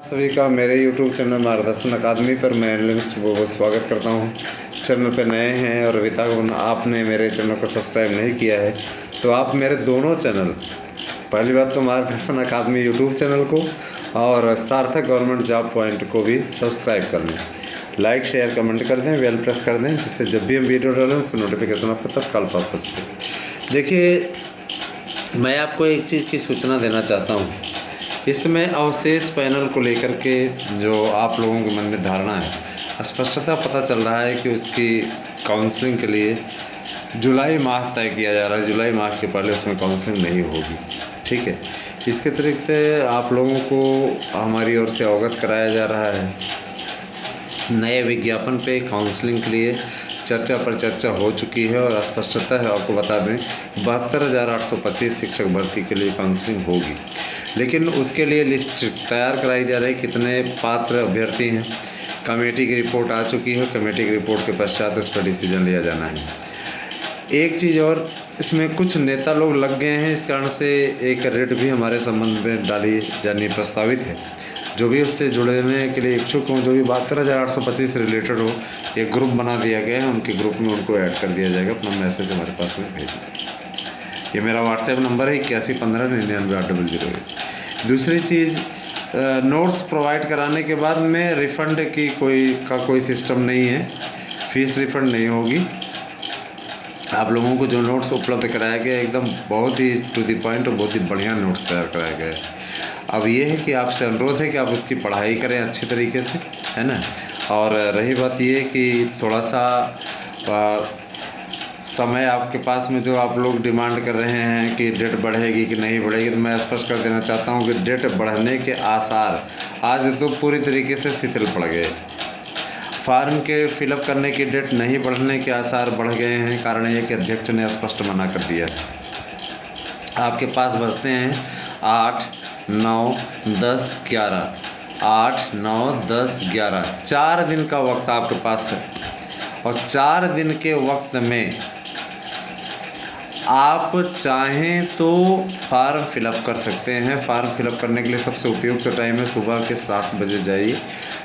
सभी का मेरे YouTube चैनल मार्गदर्शन अकादमी पर मैं बहुत स्वागत करता हूं। चैनल पर नए हैं और अभी तक आपने मेरे चैनल को सब्सक्राइब नहीं किया है तो आप मेरे दोनों चैनल, पहली बात तो मार्गदर्शन अकादमी YouTube चैनल को और सार्थक गवर्नमेंट जॉब पॉइंट को भी सब्सक्राइब कर लें। लाइक शेयर कमेंट कर दें, बेल प्रेस कर दें, जिससे जब भी हम वीडियो डालें उसकी नोटिफिकेशन आपको तत्काल प्राप्त हो सके। देखिए, मैं आपको एक चीज़ की सूचना देना चाहता हूँ। इसमें अवशेष पैनल को लेकर के जो आप लोगों के मन में धारणा है, स्पष्टता पता चल रहा है कि उसकी काउंसलिंग के लिए जुलाई माह तय किया जा रहा है। जुलाई माह के पहले उसमें काउंसलिंग नहीं होगी, ठीक है। इसके अतिरिक्त आप लोगों को हमारी ओर से अवगत कराया जा रहा है, नए विज्ञापन पे काउंसलिंग के लिए चर्चा पर चर्चा हो चुकी है और स्पष्टता है। आपको बता दें 72,825 शिक्षक भर्ती के लिए काउंसलिंग होगी, लेकिन उसके लिए लिस्ट तैयार कराई जा रही है। कितने पात्र अभ्यर्थी हैं, कमेटी की रिपोर्ट आ चुकी है। कमेटी की रिपोर्ट के पश्चात उस पर डिसीजन लिया जाना है। एक चीज़ और, इसमें कुछ नेता लोग लग गए हैं, इस कारण से एक रेट भी हमारे संबंध में डाली जानी प्रस्तावित है। जो भी उससे जुड़ने के लिए इच्छुक हों, जो भी 72,825 रिलेटेड हो, एक ग्रुप बना दिया गया है। उनके ग्रुप में उनको ऐड कर दिया जाएगा। अपना मैसेज हमारे पास में भेजिए। ये मेरा व्हाट्सएप नंबर है 8115998001। दूसरी चीज़, नोट्स प्रोवाइड कराने के बाद में रिफ़ंड की कोई सिस्टम नहीं है। फ़ीस रिफ़ंड नहीं होगी। आप लोगों को जो नोट्स उपलब्ध कराया गया एकदम बहुत ही टू द पॉइंट और बहुत ही बढ़िया नोट्स तैयार कराया गया है। अब ये है कि आपसे अनुरोध है कि आप उसकी पढ़ाई करें अच्छी तरीके से, है ना। और रही बात ये कि थोड़ा सा समय आपके पास में जो आप लोग डिमांड कर रहे हैं कि डेट बढ़ेगी कि नहीं बढ़ेगी, तो मैं स्पष्ट कर देना चाहता हूँ कि डेट बढ़ने के आसार आज तो पूरी तरीके से शिथिल पड़ गए। फार्म के फिलअप करने की डेट नहीं बढ़ने के आसार बढ़ गए हैं। कारण ये कि अध्यक्ष ने स्पष्ट मना कर दिया। आपके पास बचते हैं 8, 9, 10, 11, 8, 9, 10, 11, 4 दिन का वक्त आपके पास है। और 4 दिन के वक्त में आप चाहें तो फार्म फिलअप कर सकते हैं। फार्म फिलअप करने के लिए सबसे उपयुक्त टाइम है सुबह के 7 बजे जाइए,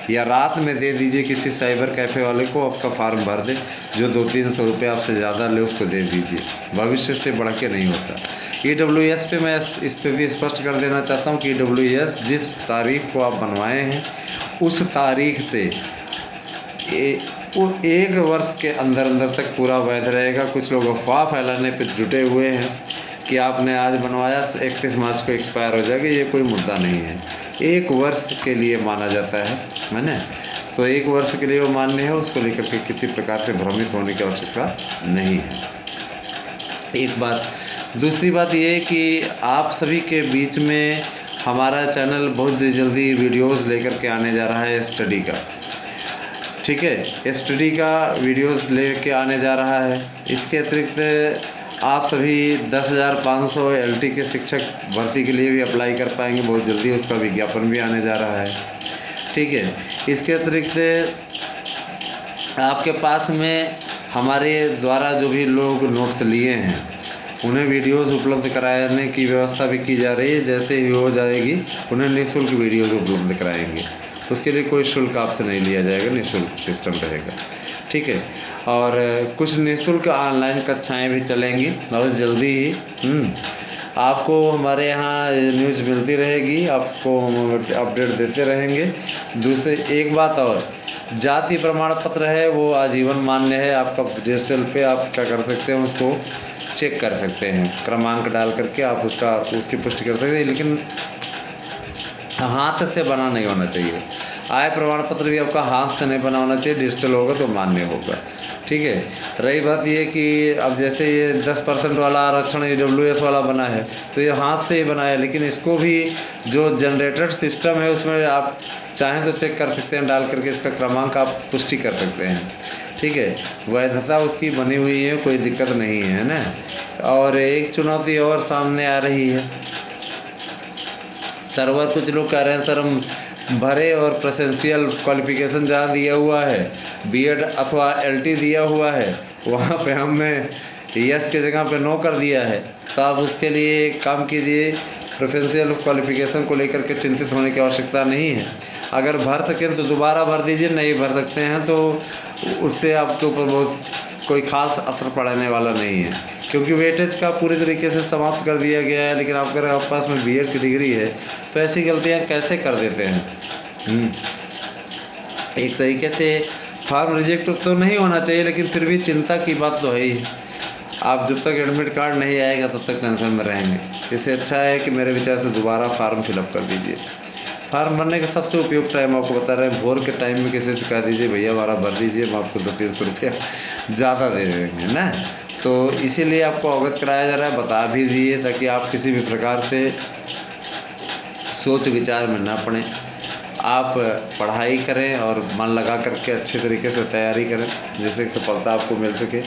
या रात में दे दीजिए किसी साइबर कैफ़े वाले को, आपका फार्म भर दे। जो 200-300 रुपये आपसे ज़्यादा ले उसको दे दीजिए। भविष्य से बढ़ के नहीं होता। EWS पे मैं स्थिति स्पष्ट कर देना चाहता हूँ कि EWS जिस तारीख को आप बनवाए हैं उस तारीख से वो 1 वर्ष के अंदर तक पूरा वैध रहेगा। कुछ लोग अफवाह फैलाने पर जुटे हुए हैं कि आपने आज बनवाया 31 मार्च को एक्सपायर हो जाएगा। ये कोई मुद्दा नहीं है। 1 वर्ष के लिए माना जाता है ना। तो 1 वर्ष के लिए वो मान्य है, उसको लेकर के किसी प्रकार से भ्रमित होने की आवश्यकता नहीं है। एक बात। दूसरी बात ये है कि आप सभी के बीच में हमारा चैनल बहुत जल्दी वीडियोज़ लेकर के आने जा रहा है स्टडी का, ठीक है। स्टडी का वीडियोस लेके आने जा रहा है। इसके अतिरिक्त आप सभी 10,500 LT के शिक्षक भर्ती के लिए भी अप्लाई कर पाएंगे बहुत जल्दी। उसका विज्ञापन भी आने जा रहा है, ठीक है। इसके अतिरिक्त आपके पास में हमारे द्वारा जो भी लोग नोट्स लिए हैं उन्हें वीडियोस उपलब्ध कराने की व्यवस्था भी की जा रही है। जैसे ही हो जाएगी उन्हें निःशुल्क वीडियोस उपलब्ध कराएंगे। उसके लिए कोई शुल्क आपसे नहीं लिया जाएगा, निःशुल्क सिस्टम रहेगा, ठीक है। और कुछ निःशुल्क ऑनलाइन कक्षाएं भी चलेंगी बहुत जल्दी ही। आपको हमारे यहाँ न्यूज़ मिलती रहेगी, आपको हम अपडेट देते रहेंगे। दूसरे एक बात और, जाति प्रमाण पत्र है वो आजीवन मान्य है। आपका डिजिटल पे आप क्या कर सकते हैं, उसको चेक कर सकते हैं। क्रमांक डाल करके आप उसकी पुष्टि कर सकते हैं, लेकिन हाथ से बना नहीं होना चाहिए। आय प्रमाण पत्र भी आपका हाथ से नहीं बना होना चाहिए, डिजिटल होगा तो मान्य होगा, ठीक है। रही बात ये कि अब जैसे ये 10% वाला आरक्षण EWS वाला बना है तो ये हाथ से ही बना है, लेकिन इसको भी जो जनरेटेड सिस्टम है उसमें आप चाहें तो चेक कर सकते हैं। डाल करके इसका क्रमांक आप पुष्टि कर सकते हैं, ठीक है। वैधता उसकी बनी हुई है, कोई दिक्कत नहीं है ना। और एक चुनौती और सामने आ रही है। सर्वर कुछ लोग कह रहे हैं सर हम भरे और प्रेजेंशियल क्वालिफिकेशन जहाँ दिया हुआ है, B.Ed अथवा LT दिया हुआ है, वहाँ पे हमने यस के जगह पे नो कर दिया है। तो आप उसके लिए एक काम कीजिए, प्रेफरेंशियल क्वालिफिकेशन को लेकर के चिंतित होने की आवश्यकता नहीं है। अगर भर सकें तो दोबारा भर दीजिए, नहीं भर सकते हैं तो उससे आपके ऊपर बहुत कोई ख़ास असर पड़ने वाला नहीं है, क्योंकि वेटेज का पूरी तरीके से समाप्त कर दिया गया है। लेकिन अगर आपके पास में बीएड की डिग्री है तो ऐसी गलतियाँ कैसे कर देते हैं। एक तरीके से फॉर्म रिजेक्ट तो नहीं होना चाहिए, लेकिन फिर भी चिंता की बात तो है ही। आप जब तक एडमिट कार्ड नहीं आएगा तब तक टेंशन में रहेंगे। इससे अच्छा है कि मेरे विचार से दोबारा फार्म फिलअप कर दीजिए। फार्म भरने का सबसे उपयुक्त टाइम आपको बता रहे हैं, भोर के टाइम में किसी से कह दीजिए भैया हमारा भर दीजिए, हम आपको 200-300 रुपया ज़्यादा दे देंगे ना। तो इसीलिए आपको अवगत कराया जा रहा है, बता भी दिए ताकि आप किसी भी प्रकार से सोच विचार में ना पड़ें। आप पढ़ाई करें और मन लगा करके अच्छे तरीके से तैयारी करें जिससे सफलता आपको मिल सके।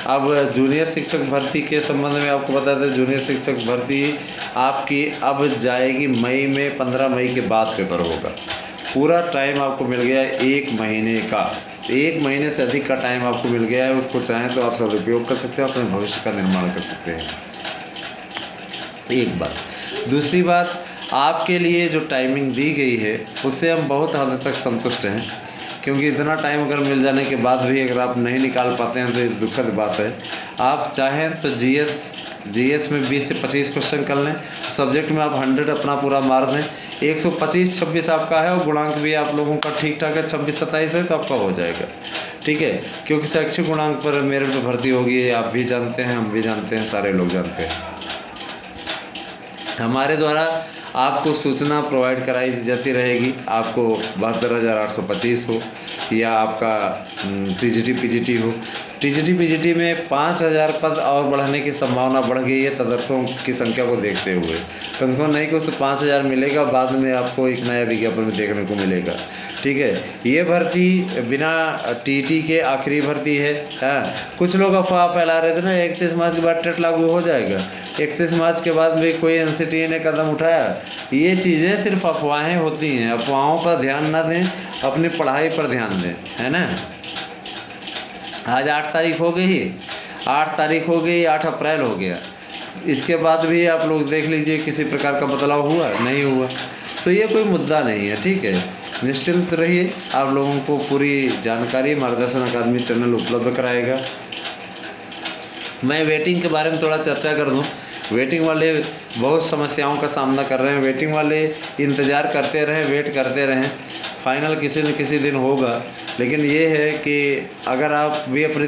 अब जूनियर शिक्षक भर्ती के संबंध में आपको बता दें, जूनियर शिक्षक भर्ती आपकी अब जाएगी मई में, 15 मई के बाद पेपर होगा। पूरा टाइम आपको मिल गया है 1 महीने का, 1 महीने से अधिक का टाइम आपको मिल गया है। उसको चाहें तो आप सदुपयोग कर सकते हैं, अपने भविष्य का निर्माण कर सकते हैं। एक बात। दूसरी बात, आपके लिए जो टाइमिंग दी गई है उससे हम बहुत हद तक संतुष्ट हैं, क्योंकि इतना टाइम अगर मिल जाने के बाद भी अगर आप नहीं निकाल पाते हैं तो ये दुखद बात है। आप चाहें तो जीएस में 20 से 25 क्वेश्चन कर लें, सब्जेक्ट में आप 100 अपना पूरा मार दें। 125-26 आपका है और गुणांक भी आप लोगों का ठीक ठाक है, 26-27 है तो आपका हो जाएगा, ठीक है। क्योंकि शैक्षिक गुणांक पर मेरिट में भर्ती होगी, आप भी जानते हैं, हम भी जानते हैं, सारे लोग जानते हैं। हमारे द्वारा आपको सूचना प्रोवाइड कराई जाती रहेगी। आपको 72,825 हो या आपका टीजीटी पीजीटी हो। टीजीटी पीजीटी में 5,000 पद और बढ़ने की संभावना बढ़ गई है तदर्थों की संख्या को देखते हुए। कंफर्म नहीं कि उसको 5,000 मिलेगा, बाद में आपको एक नया विज्ञापन में देखने को मिलेगा, ठीक है। ये भर्ती बिना टीटी के आखिरी भर्ती है। हाँ, कुछ लोग अफवाह फैला रहे थे ना 31 मार्च के बाद टेट लागू हो जाएगा, 31 मार्च के बाद भी कोई एनसीटीई ने कदम उठाया। ये चीज़ें सिर्फ अफवाहें होती हैं, अफवाहों पर ध्यान ना दें, अपनी पढ़ाई पर ध्यान दें, है ना। आज 8 तारीख हो गई, 8 तारीख हो गई, 8 अप्रैल हो गया। इसके बाद भी आप लोग देख लीजिए किसी प्रकार का बदलाव हुआ नहीं हुआ, तो ये कोई मुद्दा नहीं है, ठीक है। निश्चिंत रहिए, आप लोगों को पूरी जानकारी मार्गदर्शन अकादमी चैनल उपलब्ध कराएगा। मैं वेटिंग के बारे में थोड़ा चर्चा कर दूं। वेटिंग वाले बहुत समस्याओं का सामना कर रहे हैं। वेटिंग वाले इंतज़ार करते रहें, वेट करते रहें, फाइनल किसी न किसी दिन होगा। लेकिन ये है कि अगर आप भी अपनी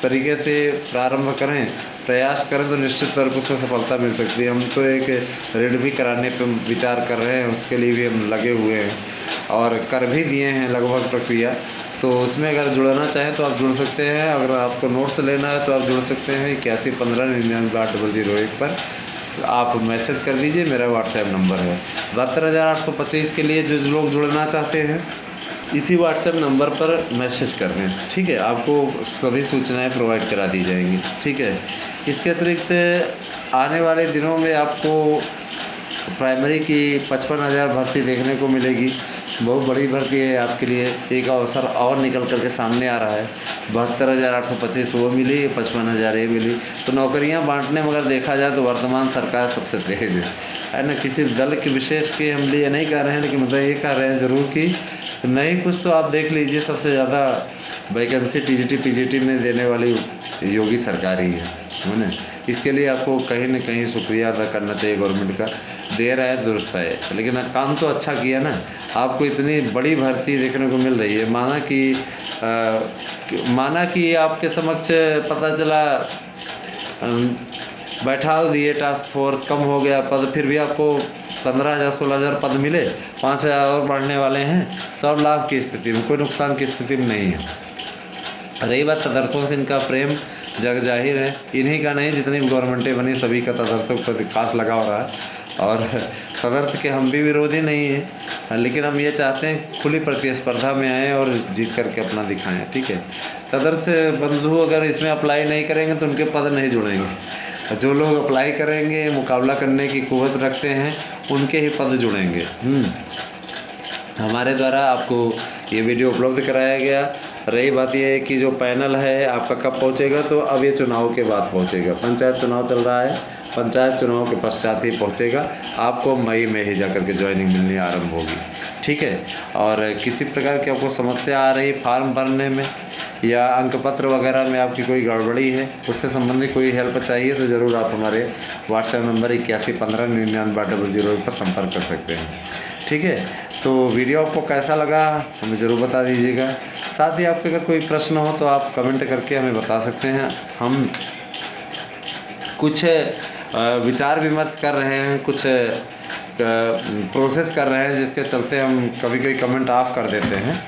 तरीके से प्रारंभ करें, प्रयास करें तो निश्चित तौर पर उसमें सफलता मिल सकती है। हम तो एक ऋण भी कराने पर विचार कर रहे हैं, उसके लिए भी हम लगे हुए हैं और कर भी दिए हैं लगभग प्रक्रिया। तो उसमें अगर जुड़ना चाहें तो आप जुड़ सकते हैं। अगर आपको नोट्स लेना है तो आप जुड़ सकते हैं 8115998001 पर आप मैसेज कर दीजिए, मेरा व्हाट्सएप नंबर है। 72,825 के लिए जो लोग जुड़ना चाहते हैं इसी व्हाट्सएप नंबर पर मैसेज कर दें, ठीक है। आपको सभी सूचनाएं प्रोवाइड करा दी जाएंगी, ठीक है। इसके अतिरिक्त आने वाले दिनों में आपको प्राइमरी की 55,000 भर्ती देखने को मिलेगी। बहुत बड़ी भर्ती है आपके लिए, एक अवसर और निकल करके सामने आ रहा है। 72,825 वो मिली, 55,000 ये मिली। तो नौकरियां बांटने में अगर देखा जाए तो वर्तमान सरकार सबसे तेज़ है ना। किसी दल के विशेष के हम लिए नहीं कह रहे हैं, लेकिन मतलब ये कह रहे हैं ज़रूर कि नहीं कुछ तो आप देख लीजिए, सबसे ज़्यादा वैकेंसी टीजीटी पीजीटी में देने वाली योगी सरकार ही है ना। इसके लिए आपको कहीं न कहीं शुक्रिया अदा करना चाहिए गवर्नमेंट का। दे रहा है दुरुस्त है, लेकिन काम तो अच्छा किया ना। आपको इतनी बड़ी भर्ती देखने को मिल रही है। माना कि आपके समक्ष पता चला बैठा दिए टास्क फोर्स, कम हो गया पद, फिर भी आपको 15,000-16,000 पद मिले, 5,000 और बढ़ने वाले हैं, तो अब लाभ की स्थिति में, कोई नुकसान की स्थिति में नहीं है। रही बात तदर्थों से इनका प्रेम जग जाहिर है, इन्हीं का नहीं जितनी भी गवर्नमेंटें बनी सभी का तदर्थों पर खास लगा हो रहा है। और तदर्थ के हम भी विरोधी नहीं हैं, लेकिन हम ये चाहते हैं खुली प्रतिस्पर्धा में आएँ और जीत करके अपना दिखाएं, ठीक है। तदर्थ बंधु अगर इसमें अप्लाई नहीं करेंगे तो उनके पद नहीं जुड़ेंगे। जो लोग अप्लाई करेंगे, मुकाबला करने की कुव्वत रखते हैं, उनके ही पद जुड़ेंगे। हमारे द्वारा आपको ये वीडियो उपलब्ध कराया गया। रही बात यह है कि जो पैनल है आपका कब पहुंचेगा, तो अब ये चुनाव के बाद पहुंचेगा। पंचायत चुनाव चल रहा है, पंचायत चुनाव के पश्चात ही पहुँचेगा। आपको मई में ही जाकर के ज्वाइनिंग मिलनी आरंभ होगी, ठीक है। और किसी प्रकार की आपको समस्या आ रही फॉर्म भरने में या अंकपत्र वगैरह में आपकी कोई गड़बड़ी है, उससे संबंधित कोई हेल्प चाहिए तो ज़रूर आप हमारे व्हाट्सएप नंबर 81159900 पर संपर्क कर सकते हैं, ठीक है। तो वीडियो आपको कैसा लगा हमें ज़रूर बता दीजिएगा। साथ ही आपके अगर कोई प्रश्न हो तो आप कमेंट करके हमें बता सकते हैं। हम कुछ विचार विमर्श कर रहे हैं, कुछ प्रोसेस कर रहे हैं, जिसके चलते हम कभी कभी कमेंट ऑफ कर देते हैं।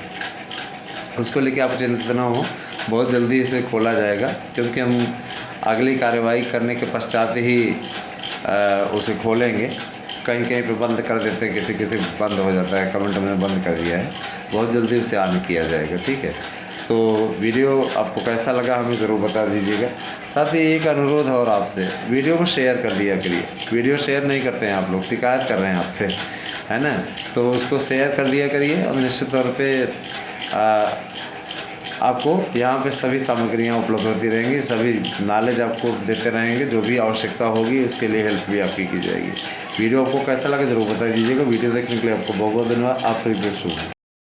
उसको लेके आप चिंतित ना हो, बहुत जल्दी इसे खोला जाएगा, क्योंकि हम अगली कार्रवाई करने के पश्चात ही उसे खोलेंगे। कहीं कहीं पे बंद कर देते हैं, किसी किसी बंद हो जाता है, कमेंट हमने बंद कर दिया है, बहुत जल्दी उसे ऑन किया जाएगा, ठीक है। तो वीडियो आपको कैसा लगा हमें ज़रूर बता दीजिएगा। साथ ही एक अनुरोध और आपसे, वीडियो को शेयर कर दिया करिए। वीडियो शेयर नहीं करते हैं आप लोग, शिकायत कर रहे हैं आपसे, है ना। तो उसको शेयर कर दिया करिए और निश्चित तौर पे आपको यहाँ पे सभी सामग्रियाँ उपलब्ध होती रहेंगी, सभी नॉलेज आपको देते रहेंगे। जो भी आवश्यकता होगी उसके लिए हेल्प भी आपकी की जाएगी। वीडियो आपको कैसा लगा ज़रूर बता दीजिएगा। वीडियो देखने के लिए आपको बहुत बहुत धन्यवाद। आप सभी को शुभ।